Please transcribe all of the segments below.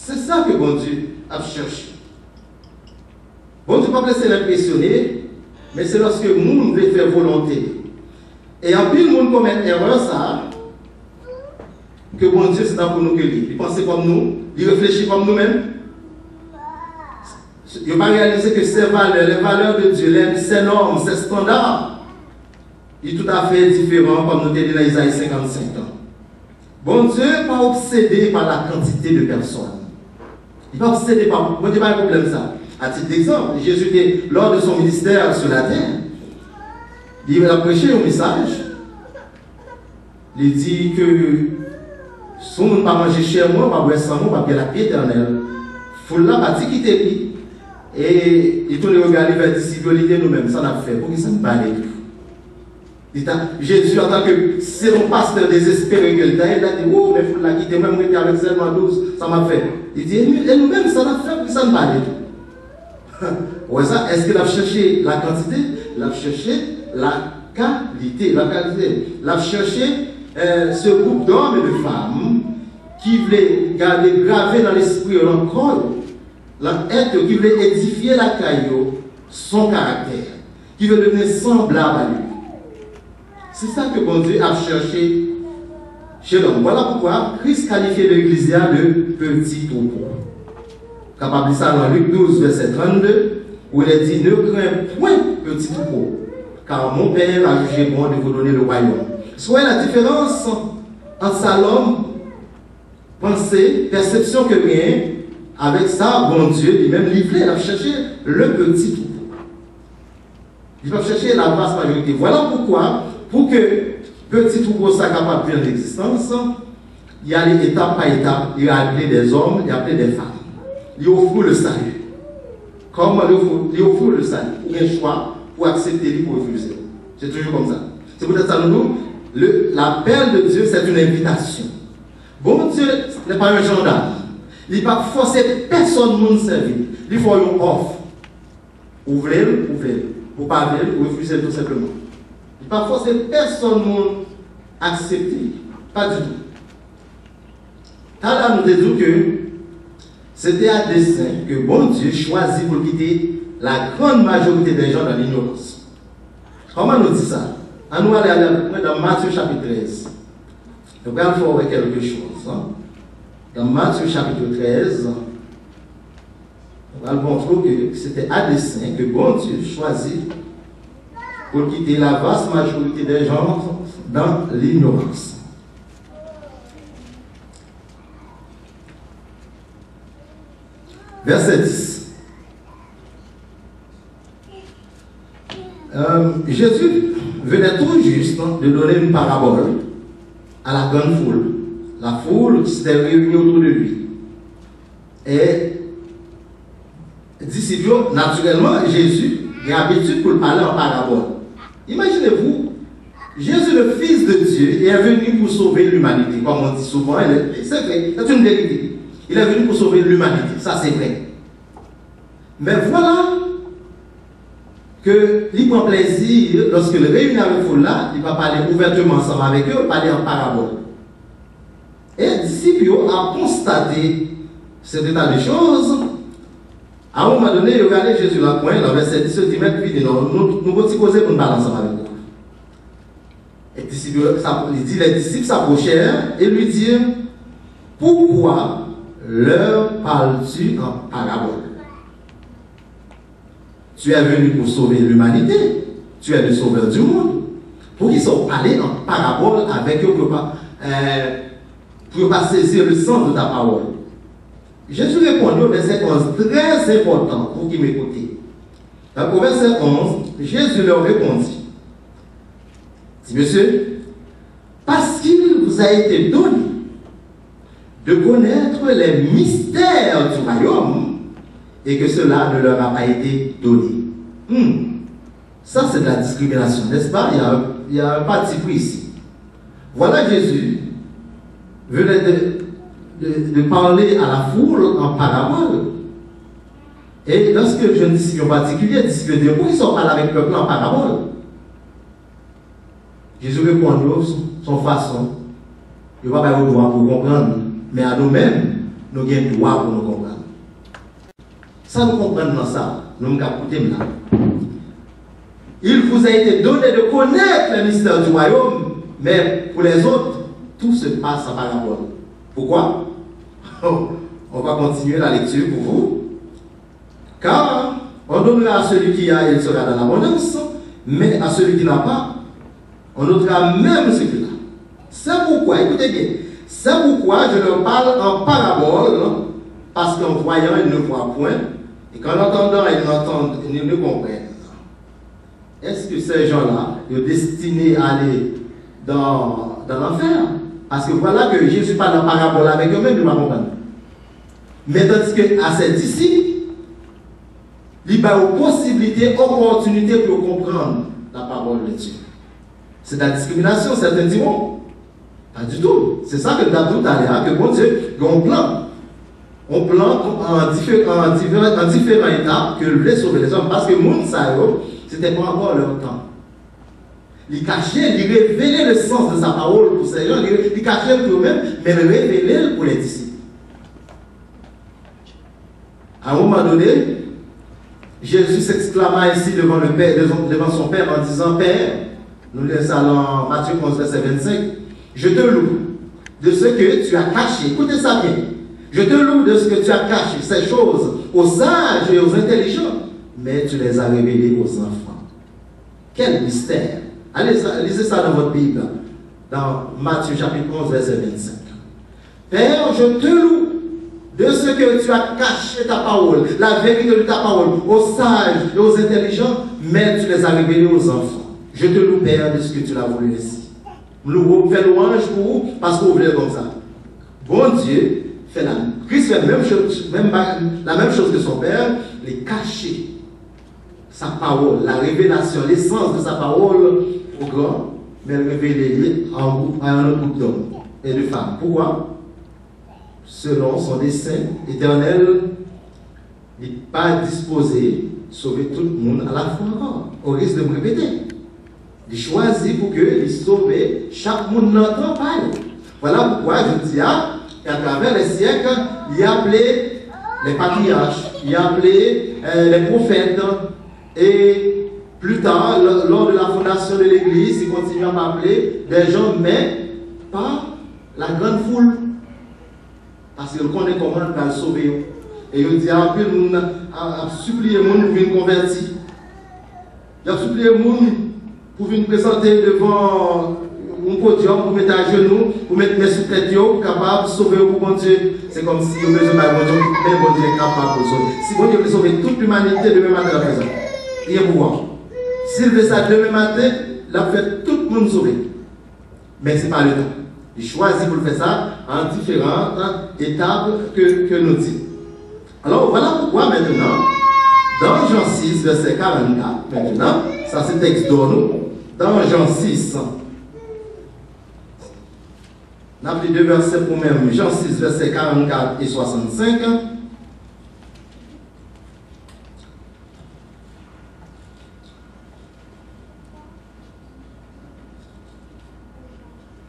C'est ça que bon Dieu a cherché. Bon Dieu ne peut pas laisser l'impressionner, mais c'est lorsque nous devons faire volonté. Et en plus, le monde commet erreur, ça, que bon Dieu, c'est pour nous que lui. Il pense comme nous, il réfléchit comme nous-mêmes. Il n'a pas réalisé que ces valeurs, les valeurs de Dieu, ses normes, ses standards, il est tout à fait différent, comme nous dit dans Isaïe 55 ans. Bon Dieu n'est pas obsédé par la quantité de personnes. Il n'est pas obsédé par. Bon Dieu n'a pas de problème ça. À titre d'exemple, Jésus était lors de son ministère sur la terre. Il a prêché un message. Il dit que si on ne pas manger chez moi, pas boire sans moi, pas bien la paix éternelle. Il faut là partir quitter lui. Et il tourne regarder vers les disciples, il dit nous-mêmes, ça n'a fait. Pour que ça ne parle pas. Jésus, en tant que c'est mon pasteur désespéré, il a dit, oh, mais il faut la quitter, même moi avec seulement 12, ça m'a fait. Il dit, et nous-mêmes, ça n'a fait, pour que ça ne parle pas. Ouais, ça, est-ce qu'il a cherché la quantité? Il a cherché la qualité. Il a cherché ce groupe d'hommes et de femmes qui voulaient garder gravé dans l'esprit encore l'être, qui voulait édifier la caillou, son caractère, qui veut devenir semblable à lui. C'est ça que bon Dieu a cherché chez l'homme. Voilà pourquoi Christ qualifiait l'Ecclésia de petit troupeau. Capable de ça dans Luc 12, verset 32, où il est dit, ne crains point petit troupeau, car mon Père a jugé bon de vous donner le royaume. Soit la différence entre ça, l'homme, pensée, perception que rien, avec ça, bon Dieu, lui-même livré, il a cherché le petit troupeau. Il va chercher la vaste majorité. Voilà pourquoi, pour que petit troupeau soit capable de vivre l'existence, il y a les étapes par étapes. Il a appelé des hommes, il a appelé des femmes. Il offre le salut. Comment il offre le salut? Il y a un choix pour accepter lui, pour refuser. C'est toujours comme ça. C'est pour ça que nous, l'appel de Dieu, c'est une invitation. Bon Dieu n'est pas un gendarme. Il ne va pas forcer personne à nous servir. Il faut une offre. Ouvrez-le, ouvrez-le. Vous parlez, vous refusez tout simplement. Il ne va pas forcer personne à accepter. Pas du tout. Là, nous disons que c'était à dessein que bon Dieu choisit pour quitter la grande majorité des gens dans l'ignorance. Comment nous dit ça? On nous aller dans Matthieu chapitre 13. Nous allons faire quelque chose. Hein? Dans Matthieu chapitre 13, on va montrer que c'était à dessein que bon Dieu choisit pour quitter la vaste majorité des gens dans l'ignorance. Verset 10. Jésus venait tout juste de donner une parabole à la grande foule. La foule qui s'était réunie autour de lui. Et disciples, naturellement, Jésus a l'habitude pour parler en parabole. Imaginez-vous, Jésus, le Fils de Dieu, est venu pour sauver l'humanité. Comme on dit souvent, c'est vrai, c'est une vérité. Il est venu pour sauver l'humanité, ça c'est vrai. Mais voilà que il prend plaisir, lorsque le réunit avec la foule là, il va parler ouvertement ensemble avec eux, parler en parabole. Et les disciples ont constaté cet état de choses. À un moment donné, ils regardaient Jésus là, dans verset 10, ils disent, puis nous allons causer pour nous parler ensemble avec vous. Et les disciples s'approchèrent et lui dirent, pourquoi leur parles-tu en parabole? Tu es venu pour sauver l'humanité, tu es le sauveur du monde. Pour qu'ils soient parlés en parabole avec eux pour ne pas saisir le sens de ta parole. Jésus répondit au verset 11, très important pour qu'ils m'écoutent. Au verset 11, Jésus leur répondit, dit, monsieur, parce qu'il vous a été donné de connaître les mystères du royaume et que cela ne leur a pas été donné. Ça, c'est de la discrimination, n'est-ce pas? Il y a un parti pris ici. Voilà Jésus venait de parler à la foule en parabole. Et lorsque je ne disciple en particulier, disciple de pourquoi ils sont parlés avec le peuple en parabole? Jésus répond de son façon. Il ne va pas avoir droit pour comprendre. Mais à nous-mêmes, nous avons le droit pour nous comprendre. Ça nous comprendre dans ça, nous nous écoutons là. Il vous a été donné de connaître le mystère du royaume, mais pour les autres, tout se passe en parabole. Pourquoi? On va continuer la lecture pour vous. Car on donnera à celui qui a, il sera dans l'abondance, mais à celui qui n'a pas, on ôtera même ce qu'il a. C'est pourquoi, écoutez bien, c'est pourquoi je leur parle en parabole, parce qu'en voyant, ils ne voient point, et qu'en entendant, ils n'entendent, ils ne comprennent. Est-ce que ces gens-là sont destinés à aller dans l'enfer? Parce que voilà que Jésus parle en parabole avec eux-mêmes, ils ne vont pas comprendre. Mais tandis qu'à ses disciples, il y a une possibilité, opportunité pour comprendre la parole de Dieu. C'est la discrimination, certains diront. Pas du tout. C'est ça que nous avons tout à l'heure, que bon Dieu, on plante. On plante en différentes étapes que voulait sauver les hommes. Parce que monde ça, c'était pas encore leur temps. Il cachait, il révélait le sens de sa parole pour ces gens, il cachait pour eux-mêmes, mais il révélait pour les disciples. À un moment donné, Jésus s'exclama ainsi devant le Père, devant son Père en disant: Père, nous lisons ça dans Matthieu 11, verset 25, je te loue de ce que tu as caché. Écoutez ça bien. Je te loue de ce que tu as caché, ces choses aux sages et aux intelligents, mais tu les as révélées aux enfants. Quel mystère! Allez, lisez ça dans votre Bible, dans Matthieu chapitre 11, verset 25. Père, je te loue de ce que tu as caché ta parole, la vérité de ta parole, aux sages et aux intelligents, mais tu les as révélés aux enfants. Je te loue, Père, de ce que tu l'as voulu ainsi. Nous faisons louange pour vous parce que vous voulez comme ça. Bon Dieu fait Christ fait la même chose que son Père, les cacher sa parole, la révélation, l'essence de sa parole au grand, mais le révéler à un autre groupe d'hommes et de femmes. Pourquoi? Selon son dessein éternel, il n'est pas disposé à sauver tout le monde à la fois encore. Au risque de me répéter. Il choisit pour qu'il sauve chaque monde n'entend pas. Voilà pourquoi je dis qu'à travers les siècles, il a appelé les patriarches, il a appelé les prophètes, et plus tard, lors de la fondation de l'Église, il continue à m'appeler des gens, mais pas la grande foule. Parce qu'il connaît comment il va le sauver. Et il dit à supplier les gens pour venir convertir. Il a supplié les gens pour venir présenter devant un podium, pour mettre à genoux, pour mettre mes sous-têtes, pour capable de sauver pour bon Dieu. C'est comme si il besoin de bon Dieu, mais bon Dieu est capable de sauver. Si bon Dieu veut sauver toute l'humanité demain matin à présent, il y a pouvoir. S'il veut ça demain matin, il a fait tout le monde sauver. Mais ce n'est pas le temps. Il choisit pour faire ça en différentes étapes que nous disons. Alors voilà pourquoi maintenant, dans Jean 6, verset 44, maintenant, ça c'est texte d'Orno, dans Jean 6, on a pris deux versets pour même, Jean 6, verset 44 et 65.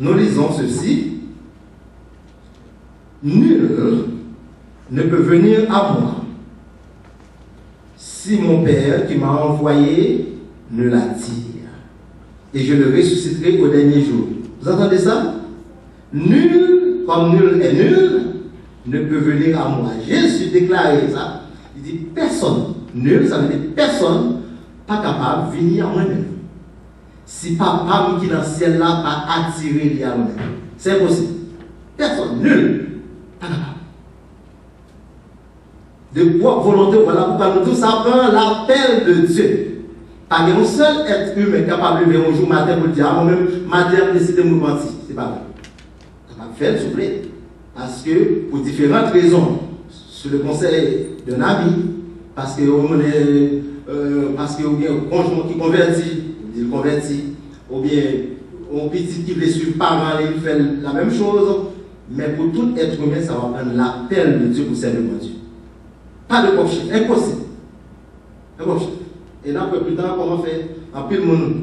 Nous lisons ceci. Nul ne peut venir à moi si mon Père qui m'a envoyé ne l'attire. Et je le ressusciterai au dernier jour. Vous entendez ça? Nul, comme nul est nul, ne peut venir à moi. Jésus déclaré ça. Il dit personne. Nul, ça veut dire personne pas capable de venir à moi-même. Si papa qui est dans le ciel là pas attiré lui à nous. C'est impossible. Personne, nul. Pas capable. De propre volonté, voilà pourquoi nous tous ça prend l'appel de Dieu. Pas un seul être humain capable de venir un jour matin pour dire, ah, moi-même, matin, décidé de me mentir. C'est pas vrai. Ça va faire, s'il vous plaît. Parce que, pour différentes raisons, sur le conseil d'un ami, parce que ou bien un conjoint qui convertit, il convertit, ou bien un petit qui veut suivre parent, il fait la même chose, mais pour tout être humain, ça va prendre l'appel de Dieu pour servir Dieu. Pas de coaching, impossible. Impossible. Et là, plus tard, comment faire? En pile monde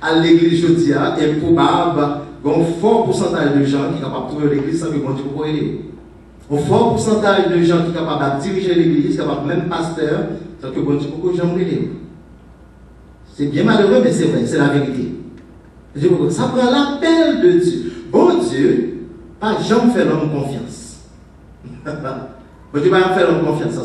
à l'église jeudi, improbable, un fort pourcentage de gens qui sont capables de trouver l'église sans que Dieu puisse aider. Au fort pourcentage de gens qui sont capables de diriger l'église, capables même pasteur, c'est que bon Dieu, beaucoup de gens brûlent. C'est bien malheureux, mais c'est vrai, c'est la vérité. Ça prend l'appel de Dieu. Bon Dieu, pas jamais faire l'homme confiance. Bon Dieu, pas faire l'homme confiance à 100%.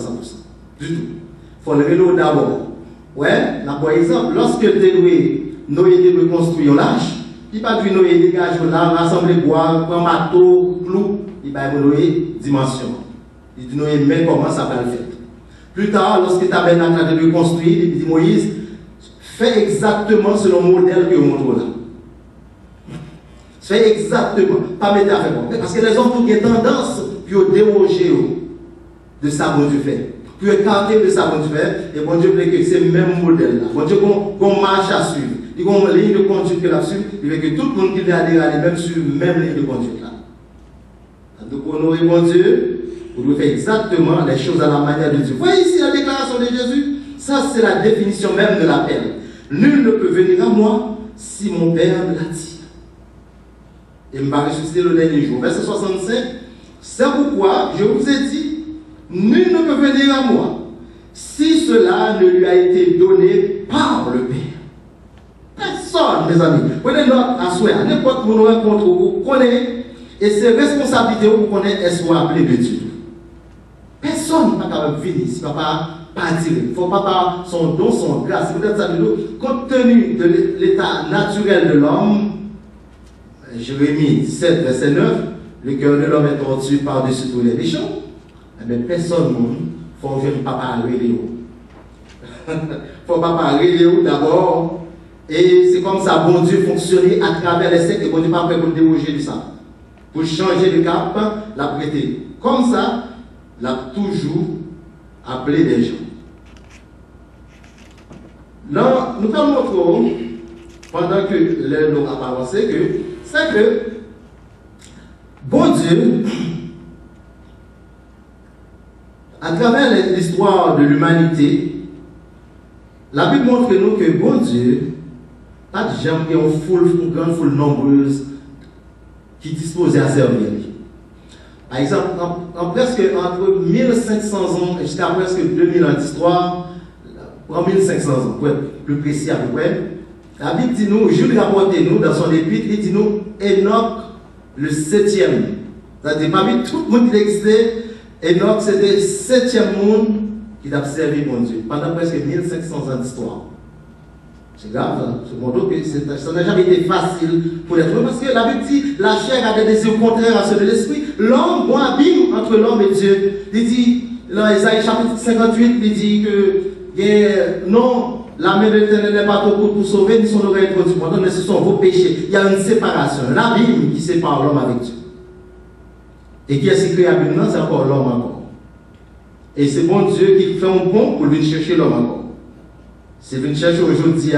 Du tout. Il faut le vélo d'abord. Ouais, là, par exemple, lorsque Noé doit construire l'âge, il va dire Noé dégage là, rassembler bois, prendre marteau, clou, il va Noé dimension. Il dit Noé, mais comment ça va le faire? Plus tard, lorsque Tabernacle a été construit, il dit Moïse, fais exactement selon le modèle que vous montrez là. Fais exactement, pas mettre à faire. Parce que les hommes ont tendance pour déroger de ça bon Dieu fait. Pour écarter de ça bon Dieu fait, et bon Dieu veut que c'est le même modèle là. Bon Dieu qu'on marche à suivre. Il y a une ligne de conduite que là-dessus, il veut que tout le monde qui vient adhérer même sur la même ligne de conduite là. Donc pour honorer mon Dieu, vous devez faire exactement les choses à la manière de Dieu. Vous voyez ici la déclaration de Jésus? Ça c'est la définition même de l'appel. Nul ne peut venir à moi si mon Père me l'attire. Et me va ressusciter le dernier jour. Verset 65. C'est pourquoi je vous ai dit, nul ne peut venir à moi si cela ne lui a été donné par le Père. Personne, mes amis. Prenez note à souhait. À n'importe où nous rencontrons, vous connaissez, et c'est responsabilité vous connaissez, est-ce qu'on appelé de Dieu. Personne n'est pas capable de venir si papa pas attiré. Il ne faut pas par son don, son grâce. Peut-être ça compte tenu de l'état naturel de l'homme. Jérémie 17, verset 9, le cœur de l'homme est tordu par-dessus tous les méchants. Mais personne ne faut que papa arrêter. Faut papa arrêter d'abord. Et c'est comme ça, bon Dieu fonctionner à travers les siècles. Et bon Dieu pas prêt pour déroger de ça. Pour changer de cap, la prêter. Comme ça, l'a toujours appelé des gens. Là, nous allons montrer, pendant que l'heure nous a avancé, que c'est que bon Dieu, à travers l'histoire de l'humanité, la Bible montre nous que bon Dieu, pas de gens qui ont une grande foule nombreuse qui disposent à servir. Par exemple, presque entre 1500 ans jusqu'à presque 2000 ans d'histoire, en 1500 ans, pour être plus précis à peu près, la Bible dit nous, Jules rapporte nous dans son épître, il dit nous, Enoch le 7e. C'est-à-dire, parmi tout le monde qui existait, Enoch c'était le 7e monde qui a servi mon Dieu pendant presque 1500 ans d'histoire. C'est grave, hein? Ce monde que ça n'a jamais été facile pour l'être humain parce que la Bible dit la chair a des désirs contraires à ceux de l'esprit. L'homme, bon abîme entre l'homme et Dieu. Il dit, dans Isaïe chapitre 58, il dit que non. La main de l'Éternel n'est pas trop courte pour sauver, ni son oreille trop du mais ce sont vos péchés. Il y a une séparation, l'abîme qui sépare l'homme avec Dieu. Et qui est créé l'abîme, c'est encore l'homme encore. Et c'est bon Dieu qui fait un pont pour venir chercher l'homme encore. C'est venir chercher aujourd'hui,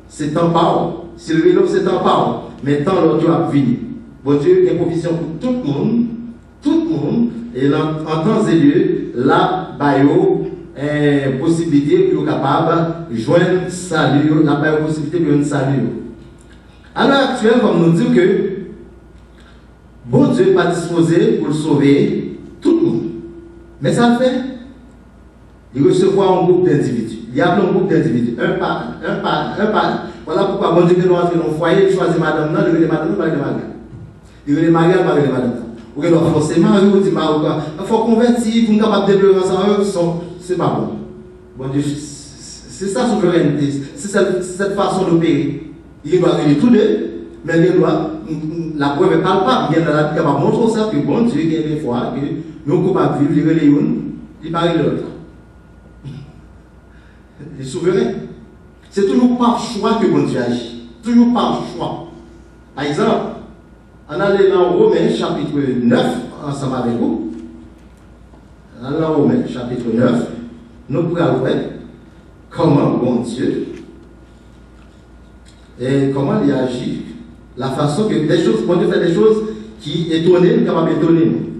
c'est temps par. Si le vélo, c'est temps par. Mais tant l'autre Dieu a venu. Bon Dieu a une provision pour tout le monde, et en temps et lieu, là, bayo, possibilité pour capable de joindre salut, n'a pas de possibilité de joindre salut. À l'heure actuelle, comme nous dit que bon Dieu n'est pas disposé pour sauver tout le monde. Mais ça le fait. Il recevra un groupe d'individus. Il y a un groupe d'individus, un par un. Voilà pourquoi bon Dieu nous entre dans le foyer, il choisit madame, non, il veut madame, pas de mariage. Il veut mariage, pas de madame. Ou bien forcément, il dit, il faut convertir, pour nous capables de développer ensemble. C'est pas bon. Bon Dieu, c'est ça souveraineté, c'est cette façon d'opérer. Il doit venir tous deux, mais il doit, la preuve est palpable. Il y a la capable de montrer ça, que bon Dieu, il y a des fois, que nous sommes capables de vivre les unes, il parle de l'autre. Il est souverain. C'est toujours par choix que bon Dieu agit. Toujours par choix. Par exemple, on allait dans Romains chapitre 9, ensemble avec vous. Dans Romains chapitre 9, nous pourrons voir comment bon Dieu et comment il agit, la façon que des choses, bon Dieu fait des choses qui étonnent, nous capables d'étonner nous.